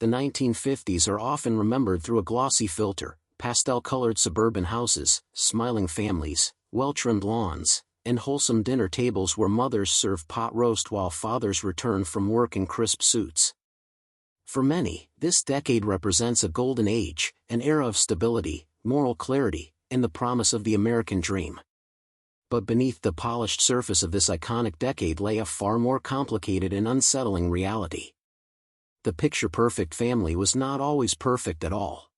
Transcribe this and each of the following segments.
the 1950s are often remembered through a glossy filter: pastel-colored suburban houses, smiling families, well-trimmed lawns, and wholesome dinner tables where mothers serve pot roast while fathers return from work in crisp suits. For many, this decade represents a golden age, an era of stability, moral clarity, and the promise of the American dream. But beneath the polished surface of this iconic decade lay a far more complicated and unsettling reality. The picture-perfect family was not always perfect at all.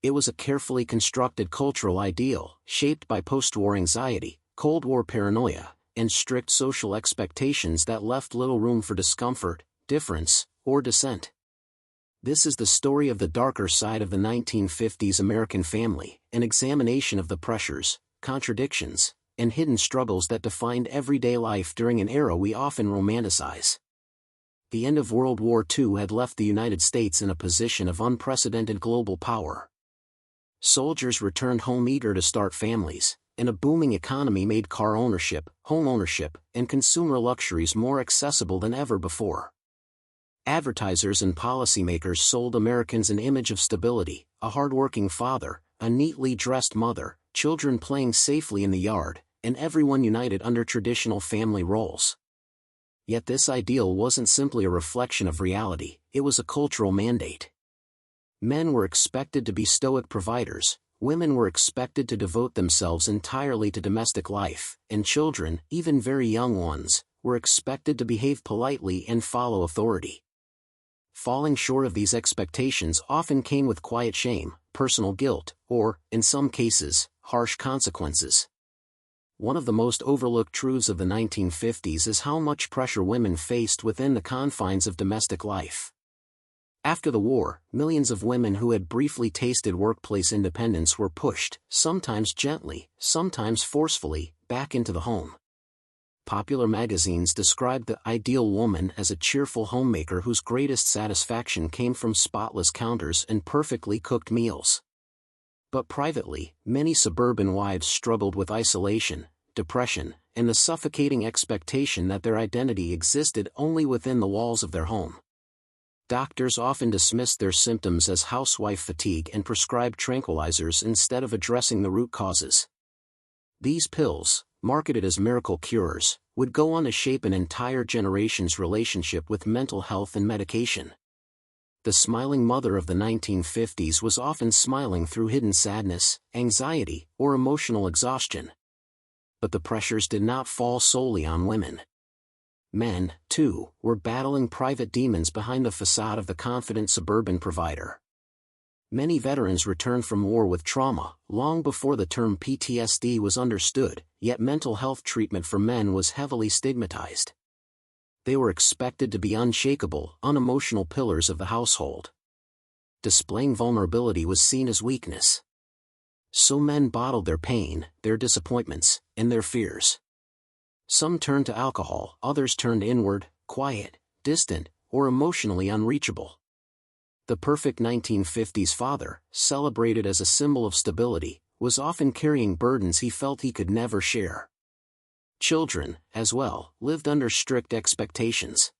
It was a carefully constructed cultural ideal, shaped by post-war anxiety, Cold War paranoia, and strict social expectations that left little room for discomfort, difference, or dissent. This is the story of the darker side of the 1950s American family, an examination of the pressures, contradictions, and hidden struggles that defined everyday life during an era we often romanticize. The end of World War II had left the United States in a position of unprecedented global power. Soldiers returned home eager to start families, and a booming economy made car ownership, home ownership, and consumer luxuries more accessible than ever before. Advertisers and policymakers sold Americans an image of stability: a hard-working father, a neatly dressed mother, children playing safely in the yard, and everyone united under traditional family roles. Yet this ideal wasn't simply a reflection of reality, it was a cultural mandate. Men were expected to be stoic providers, women were expected to devote themselves entirely to domestic life, and children, even very young ones, were expected to behave politely and follow authority. Falling short of these expectations often came with quiet shame, personal guilt, or, in some cases, harsh consequences. One of the most overlooked truths of the 1950s is how much pressure women faced within the confines of domestic life. After the war, millions of women who had briefly tasted workplace independence were pushed, sometimes gently, sometimes forcefully, back into the home. Popular magazines described the ideal woman as a cheerful homemaker whose greatest satisfaction came from spotless counters and perfectly cooked meals. But privately, many suburban wives struggled with isolation, depression, and the suffocating expectation that their identity existed only within the walls of their home. Doctors often dismissed their symptoms as housewife fatigue and prescribed tranquilizers instead of addressing the root causes. These pills, marketed as miracle cures, would go on to shape an entire generation's relationship with mental health and medication. The smiling mother of the 1950s was often smiling through hidden sadness, anxiety, or emotional exhaustion. But the pressures did not fall solely on women. Men, too, were battling private demons behind the facade of the confident suburban provider. Many veterans returned from war with trauma, long before the term PTSD was understood, yet mental health treatment for men was heavily stigmatized. They were expected to be unshakable, unemotional pillars of the household. Displaying vulnerability was seen as weakness. So men bottled their pain, their disappointments, and their fears. Some turned to alcohol, others turned inward, quiet, distant, or emotionally unreachable. The perfect 1950s father, celebrated as a symbol of stability, was often carrying burdens he felt he could never share. Children, as well, lived under strict expectations.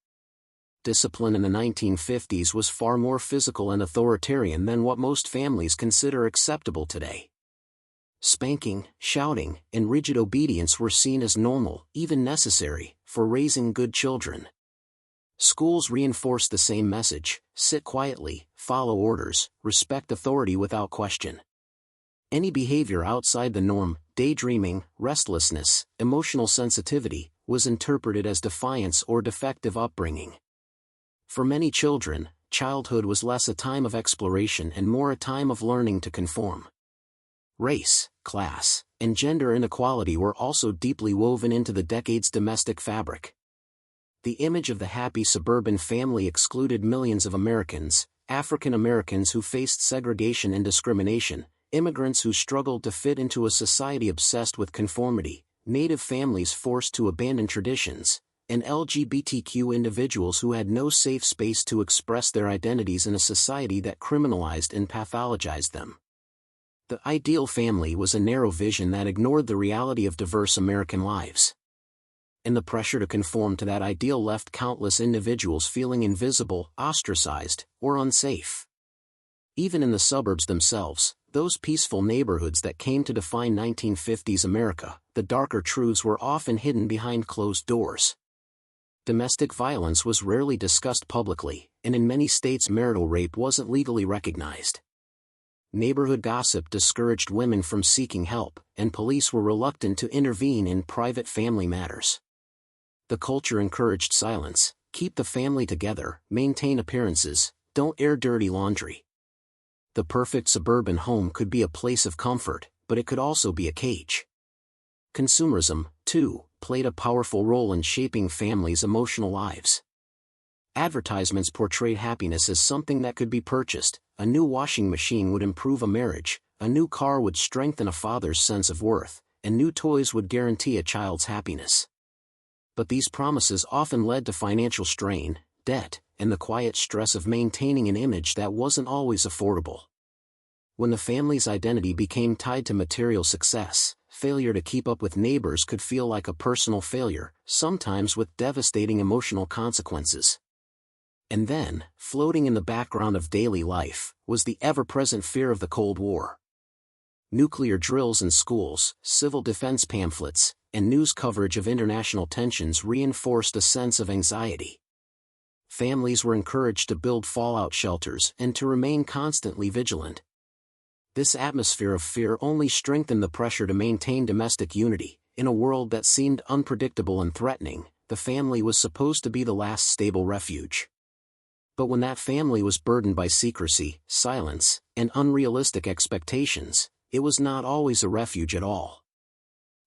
Discipline in the 1950s was far more physical and authoritarian than what most families consider acceptable today. Spanking, shouting, and rigid obedience were seen as normal, even necessary, for raising good children. Schools reinforced the same message: sit quietly, follow orders, respect authority without question. Any behavior outside the norm, daydreaming, restlessness, emotional sensitivity, was interpreted as defiance or defective upbringing. For many children, childhood was less a time of exploration and more a time of learning to conform. Race, class, and gender inequality were also deeply woven into the decade's domestic fabric. The image of the happy suburban family excluded millions of Americans: African Americans who faced segregation and discrimination, immigrants who struggled to fit into a society obsessed with conformity, Native families forced to abandon traditions, and LGBTQ individuals who had no safe space to express their identities in a society that criminalized and pathologized them. The ideal family was a narrow vision that ignored the reality of diverse American lives. And the pressure to conform to that ideal left countless individuals feeling invisible, ostracized, or unsafe. Even in the suburbs themselves, those peaceful neighborhoods that came to define 1950s America, the darker truths were often hidden behind closed doors. Domestic violence was rarely discussed publicly, and in many states marital rape wasn't legally recognized. Neighborhood gossip discouraged women from seeking help, and police were reluctant to intervene in private family matters. The culture encouraged silence, keep the family together, maintain appearances, don't air dirty laundry. The perfect suburban home could be a place of comfort, but it could also be a cage. Consumerism, too, played a powerful role in shaping families' emotional lives. Advertisements portrayed happiness as something that could be purchased. A new washing machine would improve a marriage, a new car would strengthen a father's sense of worth, and new toys would guarantee a child's happiness. But these promises often led to financial strain, debt, and the quiet stress of maintaining an image that wasn't always affordable. When the family's identity became tied to material success, failure to keep up with neighbors could feel like a personal failure, sometimes with devastating emotional consequences. And then, floating in the background of daily life, was the ever-present fear of the Cold War. Nuclear drills in schools, civil defense pamphlets, and news coverage of international tensions reinforced a sense of anxiety. Families were encouraged to build fallout shelters and to remain constantly vigilant. This atmosphere of fear only strengthened the pressure to maintain domestic unity. In a world that seemed unpredictable and threatening, the family was supposed to be the last stable refuge. But when that family was burdened by secrecy, silence, and unrealistic expectations, it was not always a refuge at all.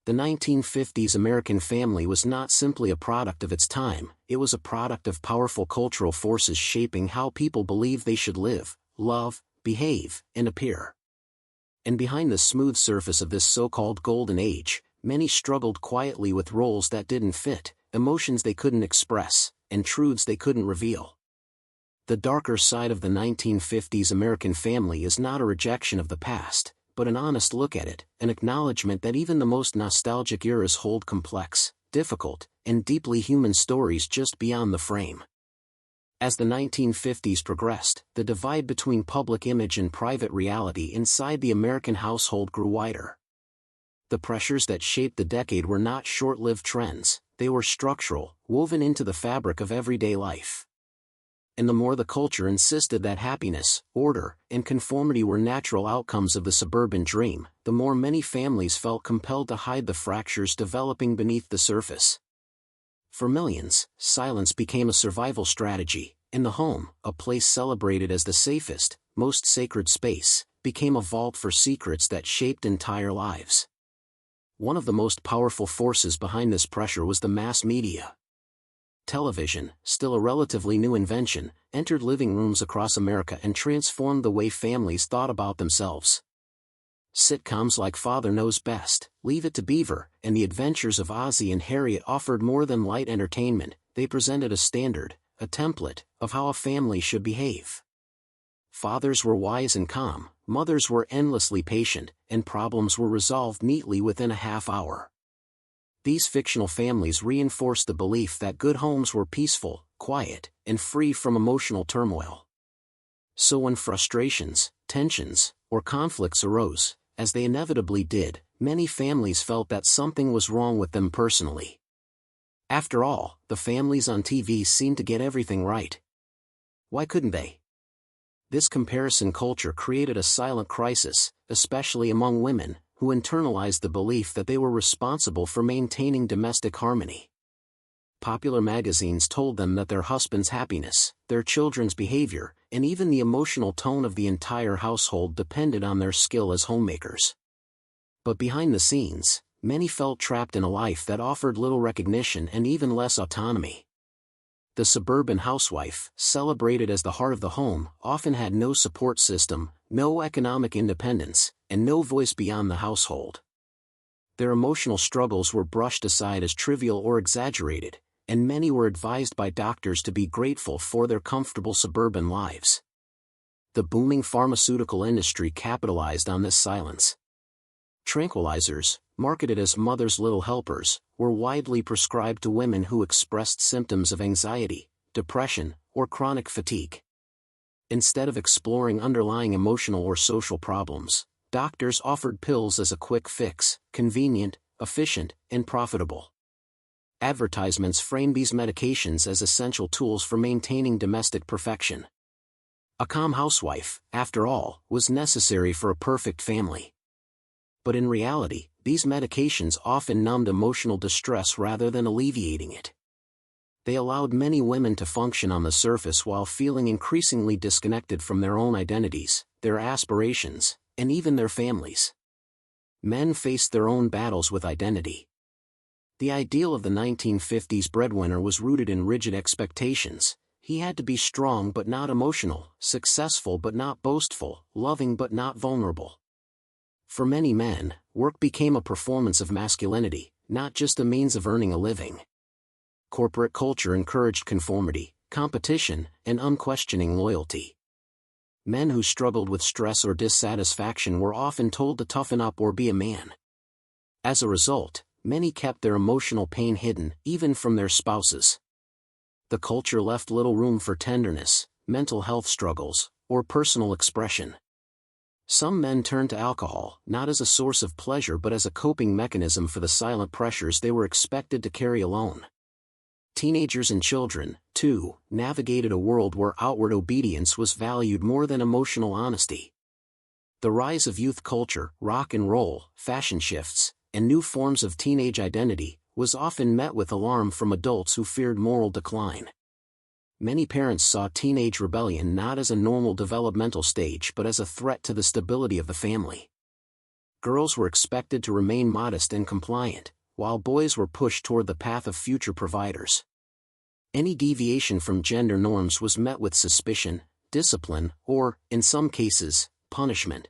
The 1950s American family was not simply a product of its time, it was a product of powerful cultural forces shaping how people believed they should live, love, behave, and appear. And behind the smooth surface of this so-called golden age, many struggled quietly with roles that didn't fit, emotions they couldn't express, and truths they couldn't reveal. The darker side of the 1950s American family is not a rejection of the past, but an honest look at it, an acknowledgement that even the most nostalgic eras hold complex, difficult, and deeply human stories just beyond the frame. As the 1950s progressed, the divide between public image and private reality inside the American household grew wider. The pressures that shaped the decade were not short-lived trends, they were structural, woven into the fabric of everyday life. And the more the culture insisted that happiness, order, and conformity were natural outcomes of the suburban dream, the more many families felt compelled to hide the fractures developing beneath the surface. For millions, silence became a survival strategy, and the home, a place celebrated as the safest, most sacred space, became a vault for secrets that shaped entire lives. One of the most powerful forces behind this pressure was the mass media. Television, still a relatively new invention, entered living rooms across America and transformed the way families thought about themselves. Sitcoms like Father Knows Best, Leave It to Beaver, and The Adventures of Ozzie and Harriet offered more than light entertainment, they presented a standard, a template, of how a family should behave. Fathers were wise and calm, mothers were endlessly patient, and problems were resolved neatly within a half hour. These fictional families reinforced the belief that good homes were peaceful, quiet, and free from emotional turmoil. So when frustrations, tensions, or conflicts arose, as they inevitably did, many families felt that something was wrong with them personally. After all, the families on TV seemed to get everything right. Why couldn't they? This comparison culture created a silent crisis, especially among women, who internalized the belief that they were responsible for maintaining domestic harmony. Popular magazines told them that their husband's happiness, their children's behavior, and even the emotional tone of the entire household depended on their skill as homemakers. But behind the scenes, many felt trapped in a life that offered little recognition and even less autonomy. The suburban housewife, celebrated as the heart of the home, often had no support system, no economic independence, and no voice beyond the household. Their emotional struggles were brushed aside as trivial or exaggerated, and many were advised by doctors to be grateful for their comfortable suburban lives. The booming pharmaceutical industry capitalized on this silence. Tranquilizers, marketed as mother's little helpers, were widely prescribed to women who expressed symptoms of anxiety, depression, or chronic fatigue. Instead of exploring underlying emotional or social problems, doctors offered pills as a quick fix, convenient, efficient, and profitable. Advertisements framed these medications as essential tools for maintaining domestic perfection. A calm housewife, after all, was necessary for a perfect family. But in reality, these medications often numbed emotional distress rather than alleviating it. They allowed many women to function on the surface while feeling increasingly disconnected from their own identities, their aspirations, and even their families. Men faced their own battles with identity. The ideal of the 1950s breadwinner was rooted in rigid expectations. He had to be strong but not emotional, successful but not boastful, loving but not vulnerable. For many men, work became a performance of masculinity, not just a means of earning a living. Corporate culture encouraged conformity, competition, and unquestioning loyalty. Men who struggled with stress or dissatisfaction were often told to toughen up or be a man. As a result, many kept their emotional pain hidden, even from their spouses. The culture left little room for tenderness, mental health struggles, or personal expression. Some men turned to alcohol, not as a source of pleasure but as a coping mechanism for the silent pressures they were expected to carry alone. Teenagers and children, too, navigated a world where outward obedience was valued more than emotional honesty. The rise of youth culture, rock and roll, fashion shifts, and new forms of teenage identity, was often met with alarm from adults who feared moral decline. Many parents saw teenage rebellion not as a normal developmental stage but as a threat to the stability of the family. Girls were expected to remain modest and compliant, while boys were pushed toward the path of future providers. Any deviation from gender norms was met with suspicion, discipline, or, in some cases, punishment.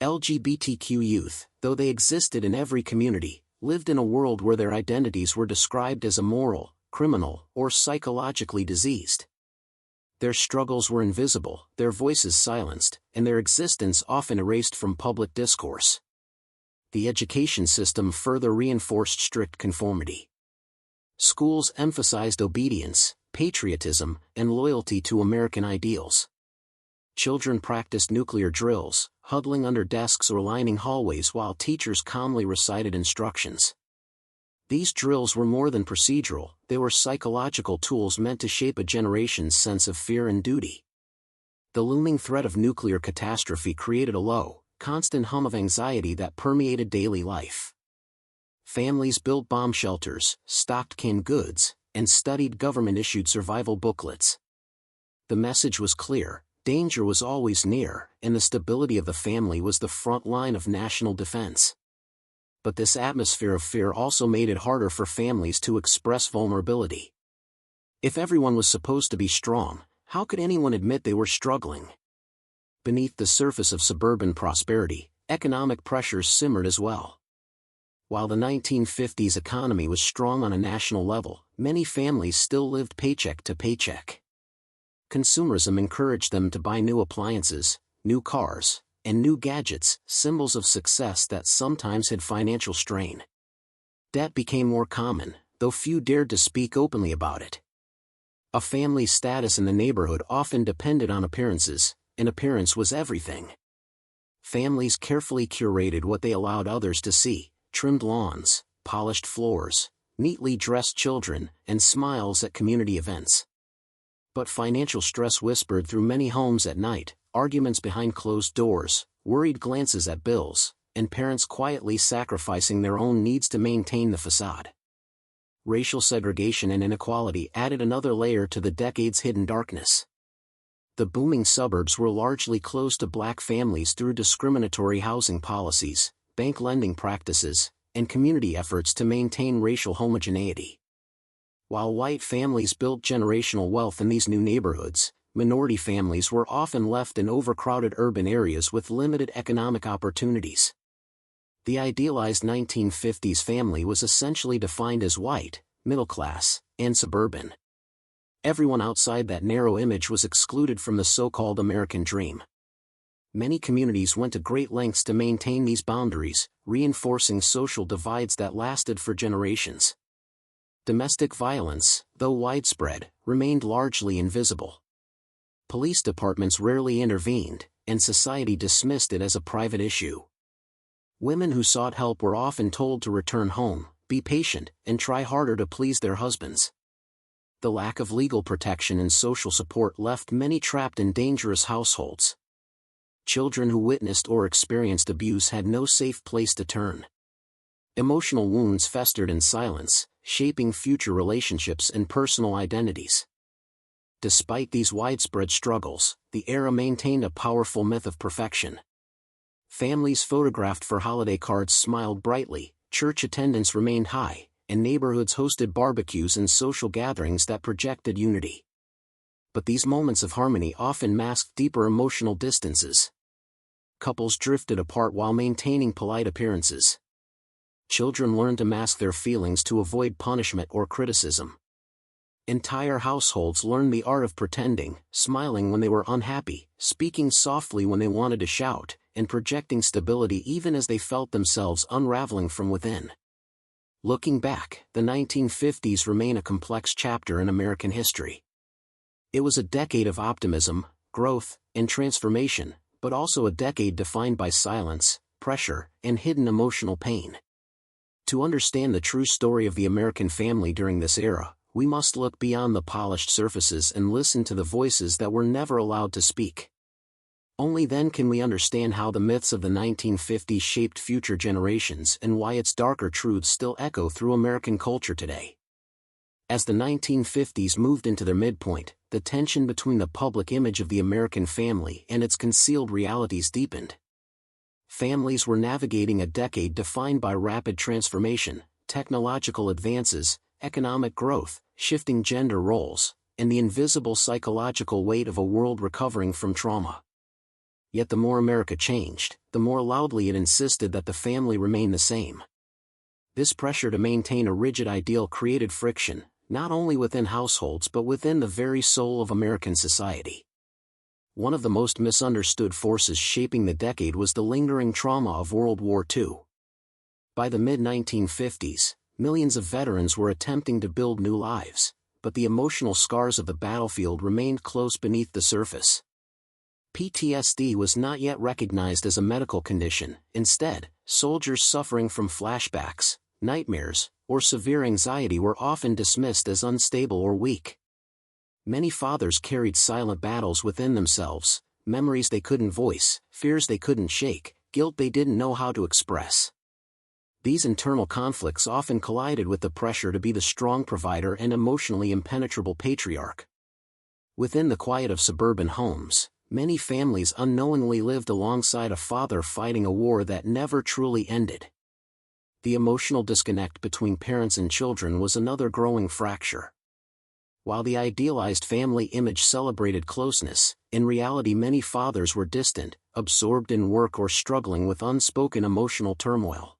LGBTQ youth, though they existed in every community, lived in a world where their identities were described as immoral, criminal, or psychologically diseased. Their struggles were invisible, their voices silenced, and their existence often erased from public discourse. The education system further reinforced strict conformity. Schools emphasized obedience, patriotism, and loyalty to American ideals. Children practiced nuclear drills, huddling under desks or lining hallways while teachers calmly recited instructions. These drills were more than procedural, they were psychological tools meant to shape a generation's sense of fear and duty. The looming threat of nuclear catastrophe created a low, constant hum of anxiety that permeated daily life. Families built bomb shelters, stocked canned goods, and studied government-issued survival booklets. The message was clear: danger was always near, and the stability of the family was the front line of national defense. But this atmosphere of fear also made it harder for families to express vulnerability. If everyone was supposed to be strong, how could anyone admit they were struggling? Beneath the surface of suburban prosperity, economic pressures simmered as well. While the 1950s economy was strong on a national level, many families still lived paycheck to paycheck. Consumerism encouraged them to buy new appliances, new cars, and new gadgets, symbols of success that sometimes had financial strain. Debt became more common, though few dared to speak openly about it. A family's status in the neighborhood often depended on appearances, and appearance was everything. Families carefully curated what they allowed others to see: trimmed lawns, polished floors, neatly dressed children, and smiles at community events. But financial stress whispered through many homes at night, arguments behind closed doors, worried glances at bills, and parents quietly sacrificing their own needs to maintain the facade. Racial segregation and inequality added another layer to the decades-hidden darkness. The booming suburbs were largely closed to black families through discriminatory housing policies, bank lending practices, and community efforts to maintain racial homogeneity. While white families built generational wealth in these new neighborhoods, minority families were often left in overcrowded urban areas with limited economic opportunities. The idealized 1950s family was essentially defined as white, middle class, and suburban. Everyone outside that narrow image was excluded from the so-called American dream. Many communities went to great lengths to maintain these boundaries, reinforcing social divides that lasted for generations. Domestic violence, though widespread, remained largely invisible. Police departments rarely intervened, and society dismissed it as a private issue. Women who sought help were often told to return home, be patient, and try harder to please their husbands. The lack of legal protection and social support left many trapped in dangerous households. Children who witnessed or experienced abuse had no safe place to turn. Emotional wounds festered in silence, shaping future relationships and personal identities. Despite these widespread struggles, the era maintained a powerful myth of perfection. Families photographed for holiday cards smiled brightly, church attendance remained high, and neighborhoods hosted barbecues and social gatherings that projected unity. But these moments of harmony often masked deeper emotional distances. Couples drifted apart while maintaining polite appearances. Children learned to mask their feelings to avoid punishment or criticism. Entire households learned the art of pretending, smiling when they were unhappy, speaking softly when they wanted to shout, and projecting stability even as they felt themselves unraveling from within. Looking back, the 1950s remain a complex chapter in American history. It was a decade of optimism, growth, and transformation, but also a decade defined by silence, pressure, and hidden emotional pain. To understand the true story of the American family during this era, we must look beyond the polished surfaces and listen to the voices that were never allowed to speak. Only then can we understand how the myths of the 1950s shaped future generations and why its darker truths still echo through American culture today. As the 1950s moved into their midpoint, the tension between the public image of the American family and its concealed realities deepened. Families were navigating a decade defined by rapid transformation, technological advances, economic growth, shifting gender roles, and the invisible psychological weight of a world recovering from trauma. Yet the more America changed, the more loudly it insisted that the family remain the same. This pressure to maintain a rigid ideal created friction, not only within households but within the very soul of American society. One of the most misunderstood forces shaping the decade was the lingering trauma of World War II. By the mid-1950s, millions of veterans were attempting to build new lives, but the emotional scars of the battlefield remained close beneath the surface. PTSD was not yet recognized as a medical condition. Instead, soldiers suffering from flashbacks, nightmares, or severe anxiety were often dismissed as unstable or weak. Many fathers carried silent battles within themselves, memories they couldn't voice, fears they couldn't shake, guilt they didn't know how to express. These internal conflicts often collided with the pressure to be the strong provider and emotionally impenetrable patriarch. Within the quiet of suburban homes, many families unknowingly lived alongside a father fighting a war that never truly ended. The emotional disconnect between parents and children was another growing fracture. While the idealized family image celebrated closeness, in reality many fathers were distant, absorbed in work or struggling with unspoken emotional turmoil.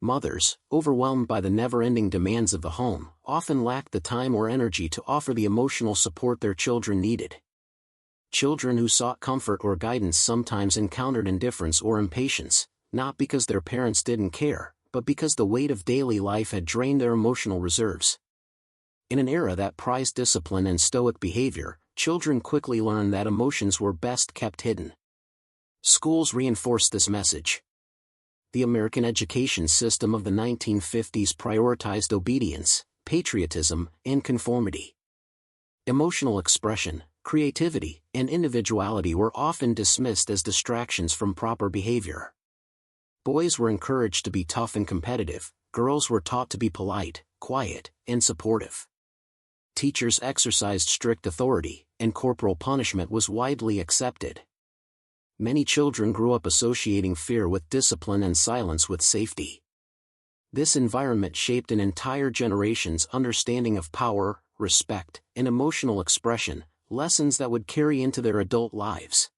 Mothers, overwhelmed by the never-ending demands of the home, often lacked the time or energy to offer the emotional support their children needed. Children who sought comfort or guidance sometimes encountered indifference or impatience, not because their parents didn't care, but because the weight of daily life had drained their emotional reserves. In an era that prized discipline and stoic behavior, children quickly learned that emotions were best kept hidden. Schools reinforced this message. The American education system of the 1950s prioritized obedience, patriotism, and conformity. Emotional expression, creativity, and individuality were often dismissed as distractions from proper behavior. Boys were encouraged to be tough and competitive, girls were taught to be polite, quiet, and supportive. Teachers exercised strict authority, and corporal punishment was widely accepted. Many children grew up associating fear with discipline and silence with safety. This environment shaped an entire generation's understanding of power, respect, and emotional expression, lessons that would carry into their adult lives.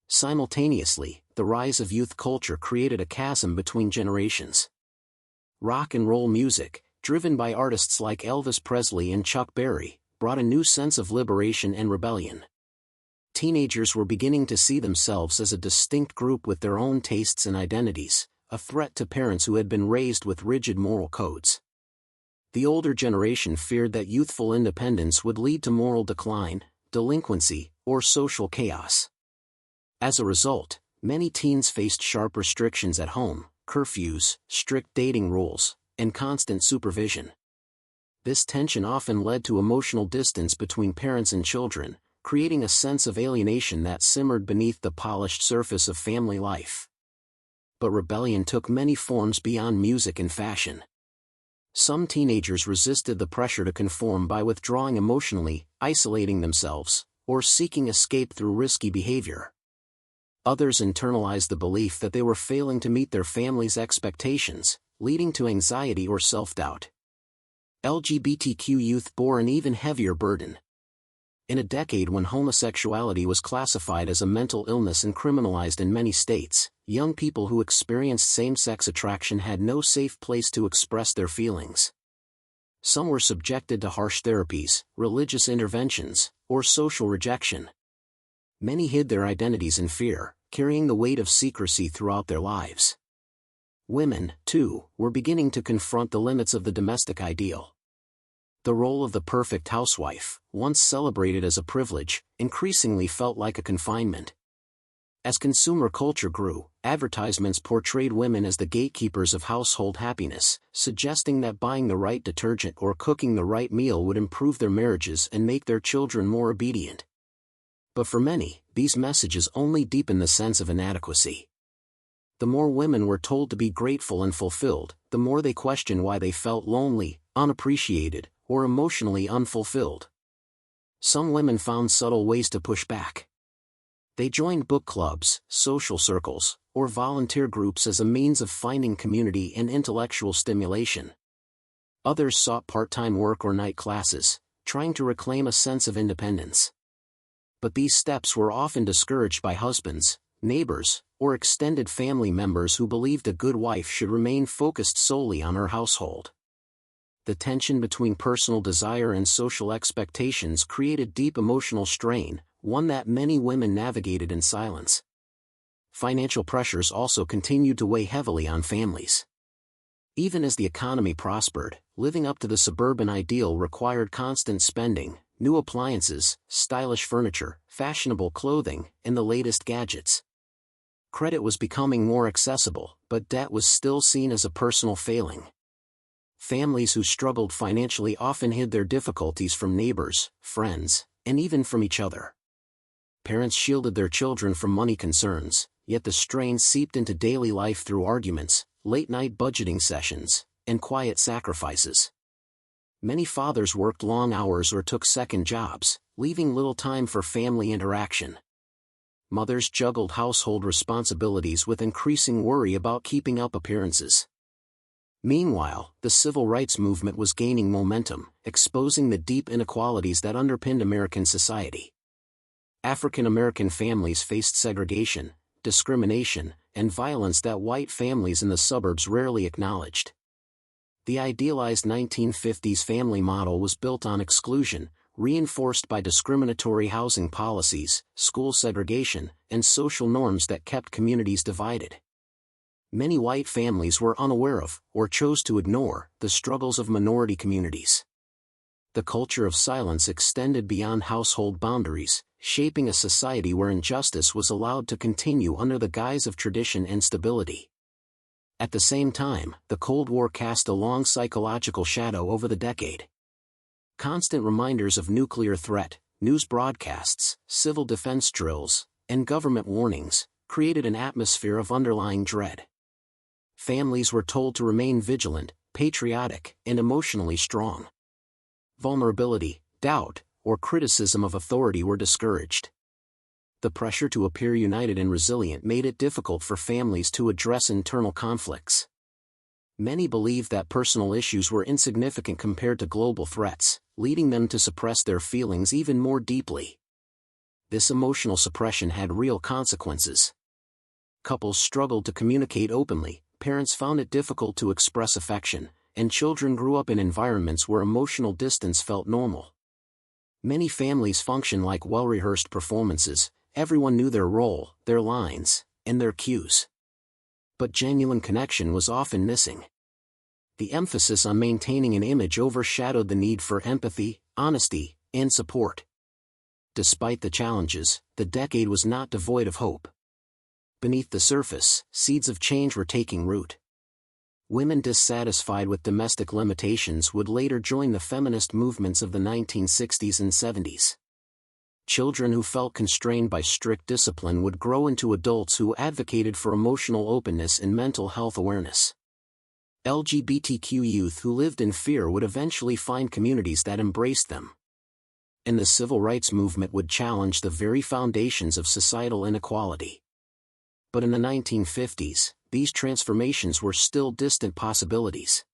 Simultaneously, the rise of youth culture created a chasm between generations. Rock and roll music, driven by artists like Elvis Presley and Chuck Berry, brought a new sense of liberation and rebellion. Teenagers were beginning to see themselves as a distinct group with their own tastes and identities, a threat to parents who had been raised with rigid moral codes. The older generation feared that youthful independence would lead to moral decline, delinquency, or social chaos. As a result, many teens faced sharp restrictions at home, curfews, strict dating rules, and constant supervision. This tension often led to emotional distance between parents and children, creating a sense of alienation that simmered beneath the polished surface of family life. But rebellion took many forms beyond music and fashion. Some teenagers resisted the pressure to conform by withdrawing emotionally, isolating themselves, or seeking escape through risky behavior. Others internalized the belief that they were failing to meet their family's expectations, leading to anxiety or self-doubt. LGBTQ youth bore an even heavier burden. In a decade when homosexuality was classified as a mental illness and criminalized in many states, young people who experienced same-sex attraction had no safe place to express their feelings. Some were subjected to harsh therapies, religious interventions, or social rejection. Many hid their identities in fear, carrying the weight of secrecy throughout their lives. Women, too, were beginning to confront the limits of the domestic ideal. The role of the perfect housewife, once celebrated as a privilege, increasingly felt like a confinement. As consumer culture grew, advertisements portrayed women as the gatekeepers of household happiness, suggesting that buying the right detergent or cooking the right meal would improve their marriages and make their children more obedient. But for many, these messages only deepened the sense of inadequacy. The more women were told to be grateful and fulfilled, the more they questioned why they felt lonely, unappreciated, or emotionally unfulfilled. Some women found subtle ways to push back. They joined book clubs, social circles, or volunteer groups as a means of finding community and intellectual stimulation. Others sought part-time work or night classes, trying to reclaim a sense of independence. But these steps were often discouraged by husbands, neighbors, or extended family members who believed a good wife should remain focused solely on her household. The tension between personal desire and social expectations created deep emotional strain, one that many women navigated in silence. Financial pressures also continued to weigh heavily on families. Even as the economy prospered, living up to the suburban ideal required constant spending, new appliances, stylish furniture, fashionable clothing, and the latest gadgets. Credit was becoming more accessible, but debt was still seen as a personal failing. Families who struggled financially often hid their difficulties from neighbors, friends, and even from each other. Parents shielded their children from money concerns, yet the strain seeped into daily life through arguments, late-night budgeting sessions, and quiet sacrifices. Many fathers worked long hours or took second jobs, leaving little time for family interaction. Mothers juggled household responsibilities with increasing worry about keeping up appearances. Meanwhile, the civil rights movement was gaining momentum, exposing the deep inequalities that underpinned American society. African American families faced segregation, discrimination, and violence that white families in the suburbs rarely acknowledged. The idealized 1950s family model was built on exclusion, reinforced by discriminatory housing policies, school segregation, and social norms that kept communities divided. Many white families were unaware of, or chose to ignore, the struggles of minority communities. The culture of silence extended beyond household boundaries, shaping a society where injustice was allowed to continue under the guise of tradition and stability. At the same time, the Cold War cast a long psychological shadow over the decade. Constant reminders of nuclear threat, news broadcasts, civil defense drills, and government warnings created an atmosphere of underlying dread. Families were told to remain vigilant, patriotic, and emotionally strong. Vulnerability, doubt, or criticism of authority were discouraged. The pressure to appear united and resilient made it difficult for families to address internal conflicts. Many believed that personal issues were insignificant compared to global threats, leading them to suppress their feelings even more deeply. This emotional suppression had real consequences. Couples struggled to communicate openly, parents found it difficult to express affection, and children grew up in environments where emotional distance felt normal. Many families function like well-rehearsed performances. Everyone knew their role, their lines, and their cues. But genuine connection was often missing. The emphasis on maintaining an image overshadowed the need for empathy, honesty, and support. Despite the challenges, the decade was not devoid of hope. Beneath the surface, seeds of change were taking root. Women dissatisfied with domestic limitations would later join the feminist movements of the 1960s and 70s. Children who felt constrained by strict discipline would grow into adults who advocated for emotional openness and mental health awareness. LGBTQ youth who lived in fear would eventually find communities that embraced them. And the civil rights movement would challenge the very foundations of societal inequality. But in the 1950s, these transformations were still distant possibilities.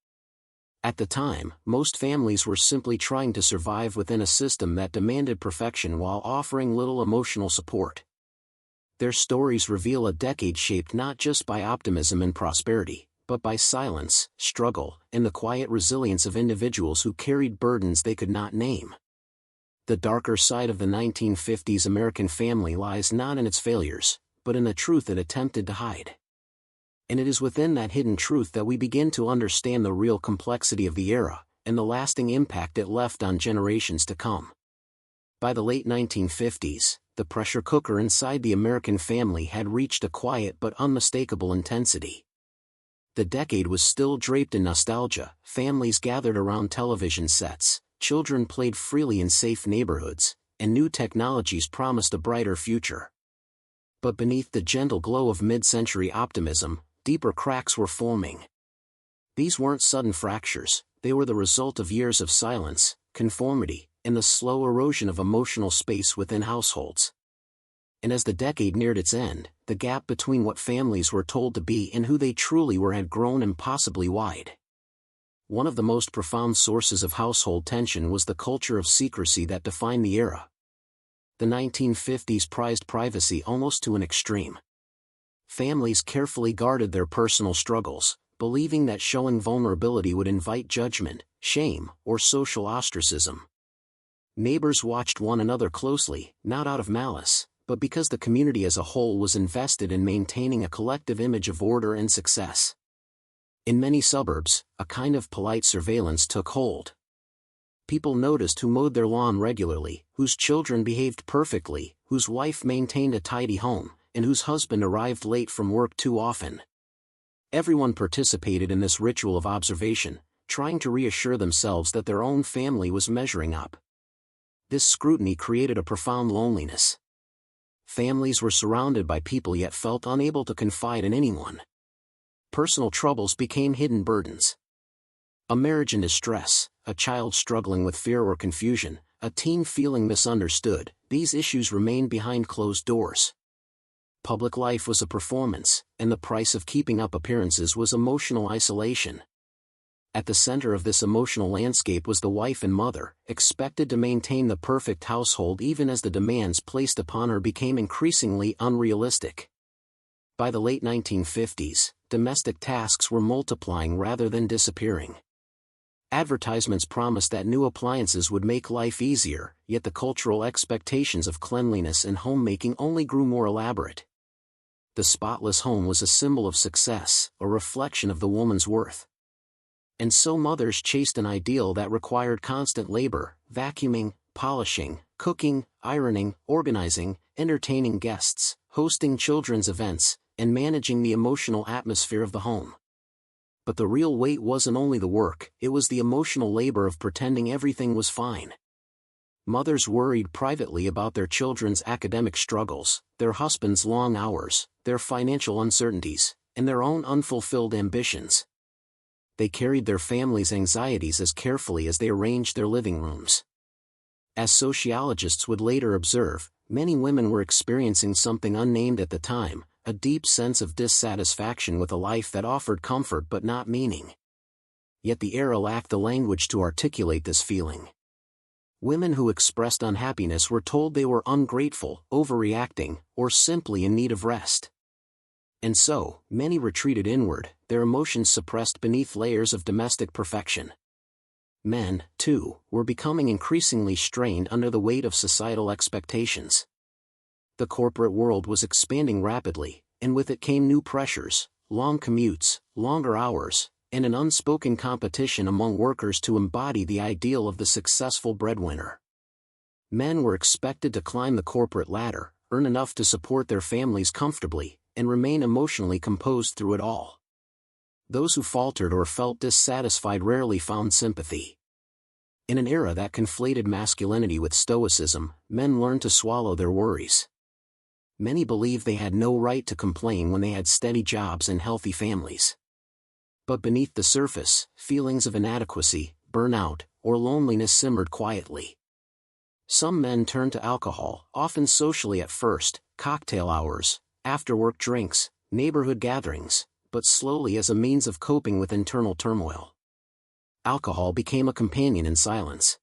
At the time, most families were simply trying to survive within a system that demanded perfection while offering little emotional support. Their stories reveal a decade shaped not just by optimism and prosperity, but by silence, struggle, and the quiet resilience of individuals who carried burdens they could not name. The darker side of the 1950s American family lies not in its failures, but in the truth it attempted to hide. And it is within that hidden truth that we begin to understand the real complexity of the era, and the lasting impact it left on generations to come. By the late 1950s, the pressure cooker inside the American family had reached a quiet but unmistakable intensity. The decade was still draped in nostalgia. Families gathered around television sets, children played freely in safe neighborhoods, and new technologies promised a brighter future. But beneath the gentle glow of mid-century optimism, deeper cracks were forming. These weren't sudden fractures, they were the result of years of silence, conformity, and the slow erosion of emotional space within households. And as the decade neared its end, the gap between what families were told to be and who they truly were had grown impossibly wide. One of the most profound sources of household tension was the culture of secrecy that defined the era. The 1950s prized privacy almost to an extreme. Families carefully guarded their personal struggles, believing that showing vulnerability would invite judgment, shame, or social ostracism. Neighbors watched one another closely, not out of malice, but because the community as a whole was invested in maintaining a collective image of order and success. In many suburbs, a kind of polite surveillance took hold. People noticed who mowed their lawn regularly, whose children behaved perfectly, whose wife maintained a tidy home, and whose husband arrived late from work too often. Everyone participated in this ritual of observation, trying to reassure themselves that their own family was measuring up. This scrutiny created a profound loneliness. Families were surrounded by people yet felt unable to confide in anyone. Personal troubles became hidden burdens. A marriage in distress, a child struggling with fear or confusion, a teen feeling misunderstood, these issues remained behind closed doors. Public life was a performance, and the price of keeping up appearances was emotional isolation. At the center of this emotional landscape was the wife and mother, expected to maintain the perfect household even as the demands placed upon her became increasingly unrealistic. By the late 1950s, domestic tasks were multiplying rather than disappearing. Advertisements promised that new appliances would make life easier, yet the cultural expectations of cleanliness and homemaking only grew more elaborate. The spotless home was a symbol of success, a reflection of the woman's worth. And so mothers chased an ideal that required constant labor, vacuuming, polishing, cooking, ironing, organizing, entertaining guests, hosting children's events, and managing the emotional atmosphere of the home. But the real weight wasn't only the work, it was the emotional labor of pretending everything was fine. Mothers worried privately about their children's academic struggles, their husbands' long hours, their financial uncertainties, and their own unfulfilled ambitions. They carried their families' anxieties as carefully as they arranged their living rooms. As sociologists would later observe, many women were experiencing something unnamed at the time, a deep sense of dissatisfaction with a life that offered comfort but not meaning. Yet the era lacked the language to articulate this feeling. Women who expressed unhappiness were told they were ungrateful, overreacting, or simply in need of rest. And so, many retreated inward, their emotions suppressed beneath layers of domestic perfection. Men, too, were becoming increasingly strained under the weight of societal expectations. The corporate world was expanding rapidly, and with it came new pressures, long commutes, longer hours, and an unspoken competition among workers to embody the ideal of the successful breadwinner. Men were expected to climb the corporate ladder, earn enough to support their families comfortably, and remain emotionally composed through it all. Those who faltered or felt dissatisfied rarely found sympathy. In an era that conflated masculinity with stoicism, men learned to swallow their worries. Many believed they had no right to complain when they had steady jobs and healthy families. But beneath the surface, feelings of inadequacy, burnout, or loneliness simmered quietly. Some men turned to alcohol, often socially at first, cocktail hours, after-work drinks, neighborhood gatherings, but slowly as a means of coping with internal turmoil. Alcohol became a companion in silence.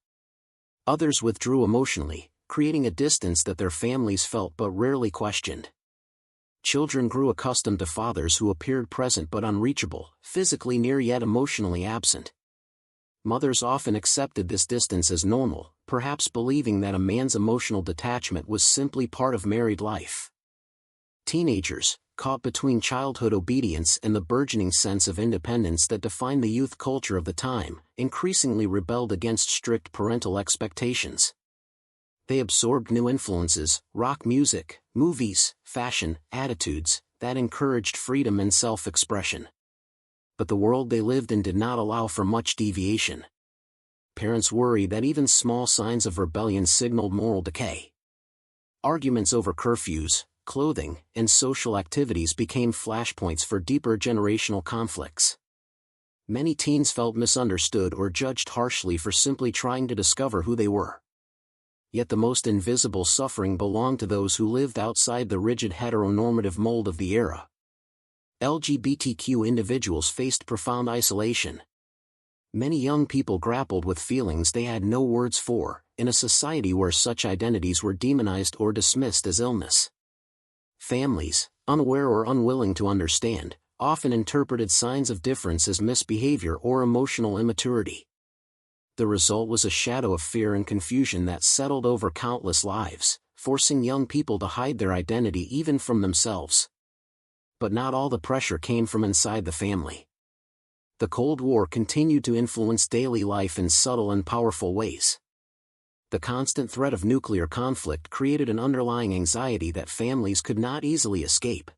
Others withdrew emotionally, creating a distance that their families felt but rarely questioned. Children grew accustomed to fathers who appeared present but unreachable, physically near yet emotionally absent. Mothers often accepted this distance as normal, perhaps believing that a man's emotional detachment was simply part of married life. Teenagers, caught between childhood obedience and the burgeoning sense of independence that defined the youth culture of the time, increasingly rebelled against strict parental expectations. They absorbed new influences, rock music, movies, fashion, attitudes, that encouraged freedom and self-expression. But the world they lived in did not allow for much deviation. Parents worried that even small signs of rebellion signaled moral decay. Arguments over curfews, clothing, and social activities became flashpoints for deeper generational conflicts. Many teens felt misunderstood or judged harshly for simply trying to discover who they were. Yet the most invisible suffering belonged to those who lived outside the rigid heteronormative mold of the era. LGBTQ individuals faced profound isolation. Many young people grappled with feelings they had no words for, in a society where such identities were demonized or dismissed as illness. Families, unaware or unwilling to understand, often interpreted signs of difference as misbehavior or emotional immaturity. The result was a shadow of fear and confusion that settled over countless lives, forcing young people to hide their identity even from themselves. But not all the pressure came from inside the family. The Cold War continued to influence daily life in subtle and powerful ways. The constant threat of nuclear conflict created an underlying anxiety that families could not easily escape.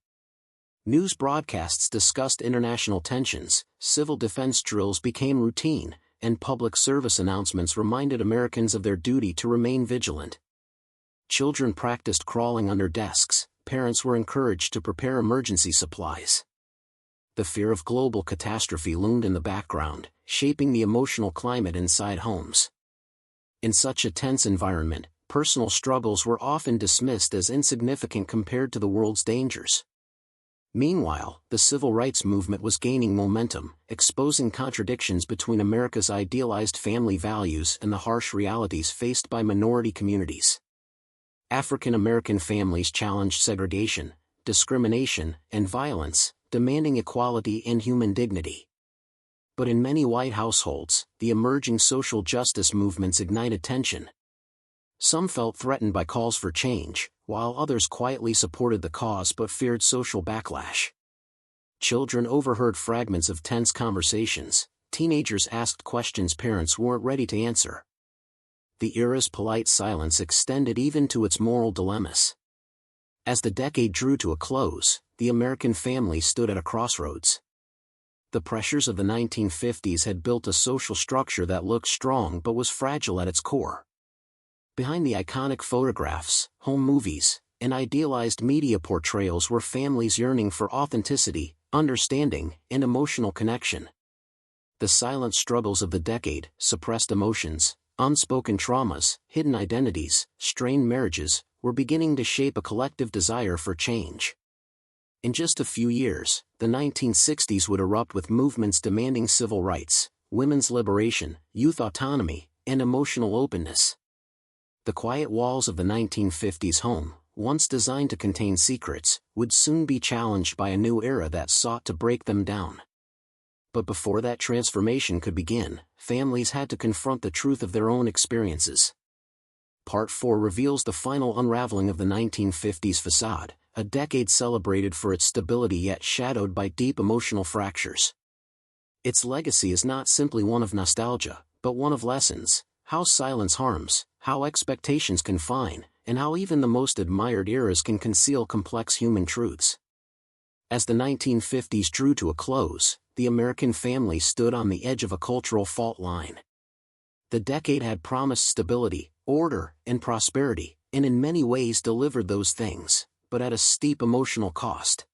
News broadcasts discussed international tensions, civil defense drills became routine, and public service announcements reminded Americans of their duty to remain vigilant. Children practiced crawling under desks, parents were encouraged to prepare emergency supplies. The fear of global catastrophe loomed in the background, shaping the emotional climate inside homes. In such a tense environment, personal struggles were often dismissed as insignificant compared to the world's dangers. Meanwhile, the civil rights movement was gaining momentum, exposing contradictions between America's idealized family values and the harsh realities faced by minority communities. African American families challenged segregation, discrimination, and violence, demanding equality and human dignity. But in many white households, the emerging social justice movements ignited tension. Some felt threatened by calls for change, while others quietly supported the cause but feared social backlash. Children overheard fragments of tense conversations, teenagers asked questions parents weren't ready to answer. The era's polite silence extended even to its moral dilemmas. As the decade drew to a close, the American family stood at a crossroads. The pressures of the 1950s had built a social structure that looked strong but was fragile at its core. Behind the iconic photographs, home movies, and idealized media portrayals were families yearning for authenticity, understanding, and emotional connection. The silent struggles of the decade, suppressed emotions, unspoken traumas, hidden identities, strained marriages, were beginning to shape a collective desire for change. In just a few years, the 1960s would erupt with movements demanding civil rights, women's liberation, youth autonomy, and emotional openness. The quiet walls of the 1950s home, once designed to contain secrets, would soon be challenged by a new era that sought to break them down. But before that transformation could begin, families had to confront the truth of their own experiences. Part 4 reveals the final unraveling of the 1950s facade, a decade celebrated for its stability yet shadowed by deep emotional fractures. Its legacy is not simply one of nostalgia, but one of lessons: how silence harms, how expectations confine, and how even the most admired eras can conceal complex human truths. As the 1950s drew to a close, the American family stood on the edge of a cultural fault line. The decade had promised stability, order, and prosperity, and in many ways delivered those things, but at a steep emotional cost.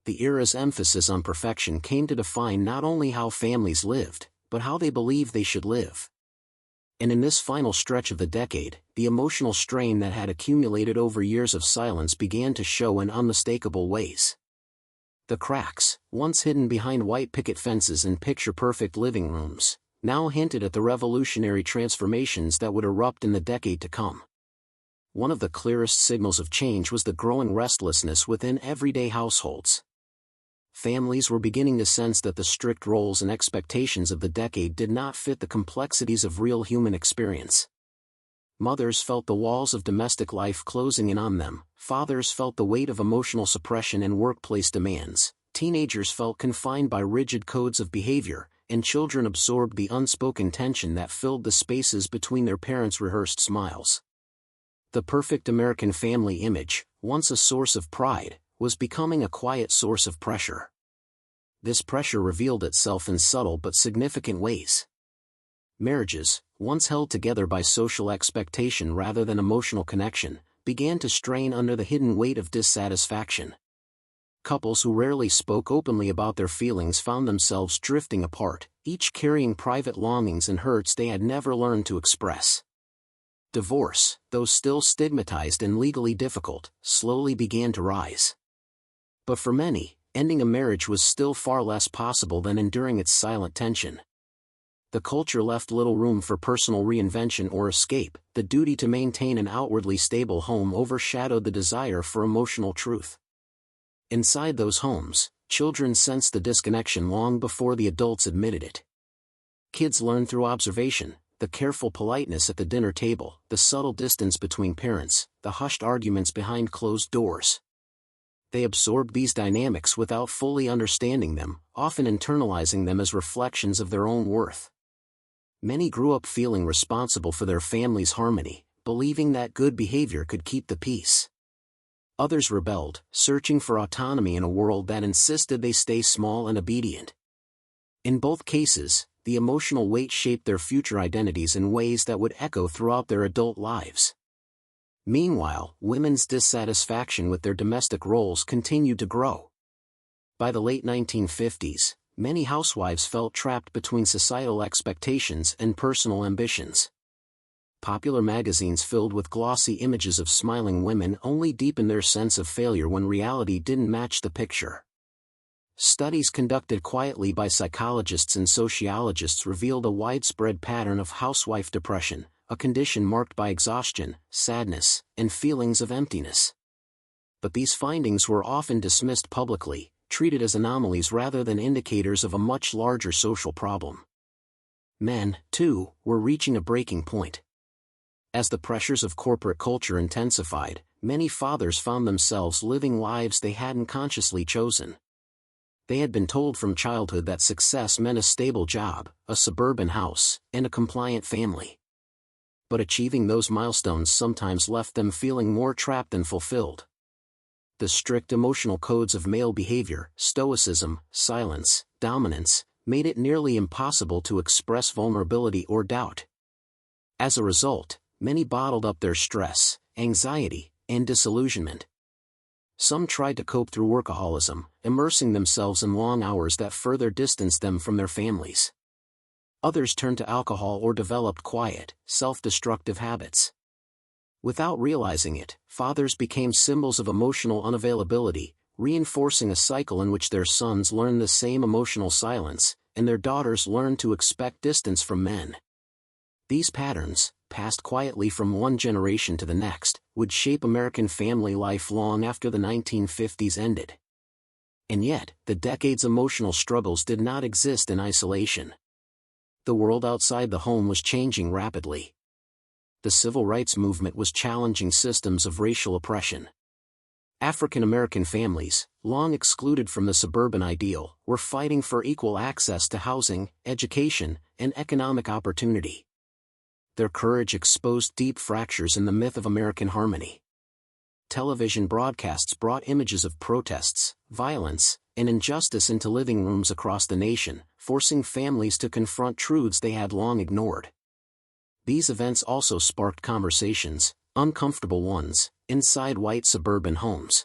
The era's emphasis on perfection came to define not only how families lived, but how they believed they should live. And in this final stretch of the decade, the emotional strain that had accumulated over years of silence began to show in unmistakable ways. The cracks, once hidden behind white picket fences and picture-perfect living rooms, now hinted at the revolutionary transformations that would erupt in the decade to come. One of the clearest signals of change was the growing restlessness within everyday households. Families were beginning to sense that the strict roles and expectations of the decade did not fit the complexities of real human experience. Mothers felt the walls of domestic life closing in on them, fathers felt the weight of emotional suppression and workplace demands, teenagers felt confined by rigid codes of behavior, and children absorbed the unspoken tension that filled the spaces between their parents' rehearsed smiles. The perfect American family image, once a source of pride, was becoming a quiet source of pressure. This pressure revealed itself in subtle but significant ways. Marriages, once held together by social expectation rather than emotional connection, began to strain under the hidden weight of dissatisfaction. Couples who rarely spoke openly about their feelings found themselves drifting apart, each carrying private longings and hurts they had never learned to express. Divorce, though still stigmatized and legally difficult, slowly began to rise. But for many, ending a marriage was still far less possible than enduring its silent tension. The culture left little room for personal reinvention or escape. The duty to maintain an outwardly stable home overshadowed the desire for emotional truth. Inside those homes, children sensed the disconnection long before the adults admitted it. Kids learned through observation, the careful politeness at the dinner table, the subtle distance between parents, the hushed arguments behind closed doors. They absorbed these dynamics without fully understanding them, often internalizing them as reflections of their own worth. Many grew up feeling responsible for their family's harmony, believing that good behavior could keep the peace. Others rebelled, searching for autonomy in a world that insisted they stay small and obedient. In both cases, the emotional weight shaped their future identities in ways that would echo throughout their adult lives. Meanwhile, women's dissatisfaction with their domestic roles continued to grow. By the late 1950s, many housewives felt trapped between societal expectations and personal ambitions. Popular magazines filled with glossy images of smiling women only deepened their sense of failure when reality didn't match the picture. Studies conducted quietly by psychologists and sociologists revealed a widespread pattern of housewife depression, a condition marked by exhaustion, sadness, and feelings of emptiness. But these findings were often dismissed publicly, treated as anomalies rather than indicators of a much larger social problem. Men, too, were reaching a breaking point. As the pressures of corporate culture intensified, many fathers found themselves living lives they hadn't consciously chosen. They had been told from childhood that success meant a stable job, a suburban house, and a compliant family. But achieving those milestones sometimes left them feeling more trapped than fulfilled. The strict emotional codes of male behavior, stoicism, silence, dominance, made it nearly impossible to express vulnerability or doubt. As a result, many bottled up their stress, anxiety, and disillusionment. Some tried to cope through workaholism, immersing themselves in long hours that further distanced them from their families. Others turned to alcohol or developed quiet, self-destructive habits. Without realizing it, fathers became symbols of emotional unavailability, reinforcing a cycle in which their sons learned the same emotional silence, and their daughters learned to expect distance from men. These patterns, passed quietly from one generation to the next, would shape American family life long after the 1950s ended. And yet, the decade's emotional struggles did not exist in isolation. The world outside the home was changing rapidly. The civil rights movement was challenging systems of racial oppression. African American families, long excluded from the suburban ideal, were fighting for equal access to housing, education, and economic opportunity. Their courage exposed deep fractures in the myth of American harmony. Television broadcasts brought images of protests, violence, and injustice into living rooms across the nation, forcing families to confront truths they had long ignored. These events also sparked conversations, uncomfortable ones, inside white suburban homes.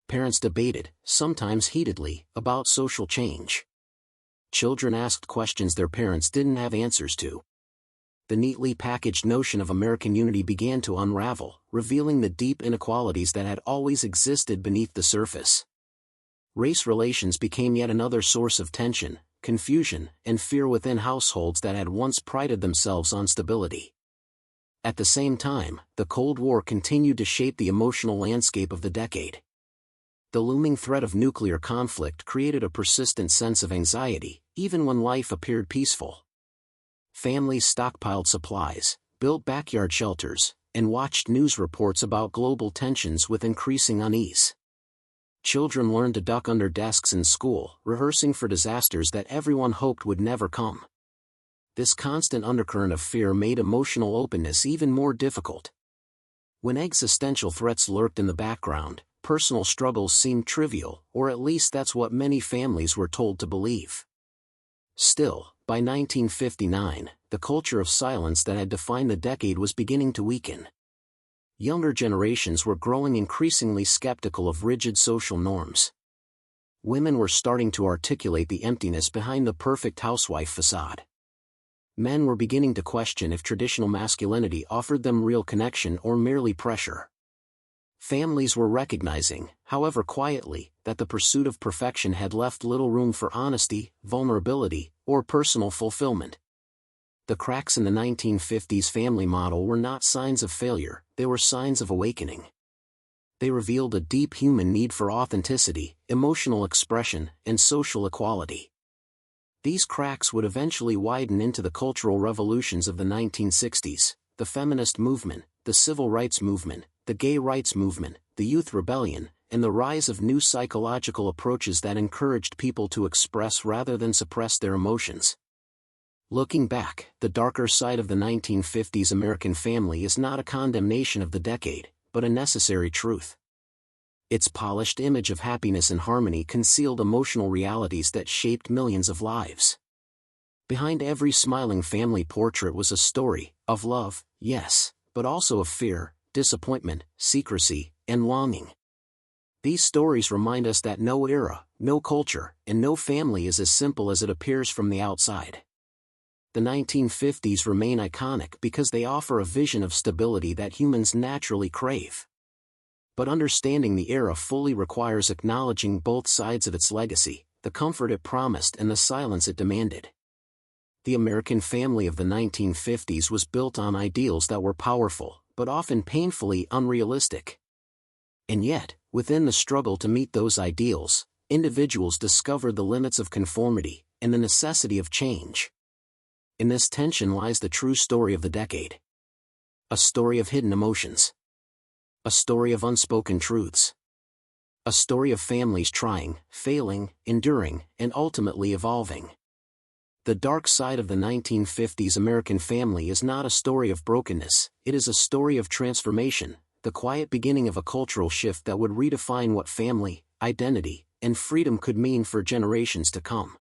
Parents debated, sometimes heatedly, about social change. Children asked questions their parents didn't have answers to. The neatly packaged notion of American unity began to unravel, revealing the deep inequalities that had always existed beneath the surface. Race relations became yet another source of tension, confusion, and fear within households that had once prided themselves on stability. At the same time, the Cold War continued to shape the emotional landscape of the decade. The looming threat of nuclear conflict created a persistent sense of anxiety, even when life appeared peaceful. Families stockpiled supplies, built backyard shelters, and watched news reports about global tensions with increasing unease. Children learned to duck under desks in school, rehearsing for disasters that everyone hoped would never come. This constant undercurrent of fear made emotional openness even more difficult. When existential threats lurked in the background, personal struggles seemed trivial, or at least that's what many families were told to believe. Still, by 1959, the culture of silence that had defined the decade was beginning to weaken. Younger generations were growing increasingly skeptical of rigid social norms. Women were starting to articulate the emptiness behind the perfect housewife facade. Men were beginning to question if traditional masculinity offered them real connection or merely pressure. Families were recognizing, however quietly, that the pursuit of perfection had left little room for honesty, vulnerability, or personal fulfillment. The cracks in the 1950s family model were not signs of failure, they were signs of awakening. They revealed a deep human need for authenticity, emotional expression, and social equality. These cracks would eventually widen into the cultural revolutions of the 1960s, the feminist movement, the civil rights movement, the gay rights movement, the youth rebellion, and the rise of new psychological approaches that encouraged people to express rather than suppress their emotions. Looking back, the darker side of the 1950s American family is not a condemnation of the decade, but a necessary truth. Its polished image of happiness and harmony concealed emotional realities that shaped millions of lives. Behind every smiling family portrait was a story, of love, yes, but also of fear, disappointment, secrecy, and longing. These stories remind us that no era, no culture, and no family is as simple as it appears from the outside. The 1950s remain iconic because they offer a vision of stability that humans naturally crave. But understanding the era fully requires acknowledging both sides of its legacy, the comfort it promised and the silence it demanded. The American family of the 1950s was built on ideals that were powerful, but often painfully unrealistic. And yet, within the struggle to meet those ideals, individuals discovered the limits of conformity and the necessity of change. In this tension lies the true story of the decade. A story of hidden emotions. A story of unspoken truths. A story of families trying, failing, enduring, and ultimately evolving. The dark side of the 1950s American family is not a story of brokenness, it is a story of transformation, the quiet beginning of a cultural shift that would redefine what family, identity, and freedom could mean for generations to come.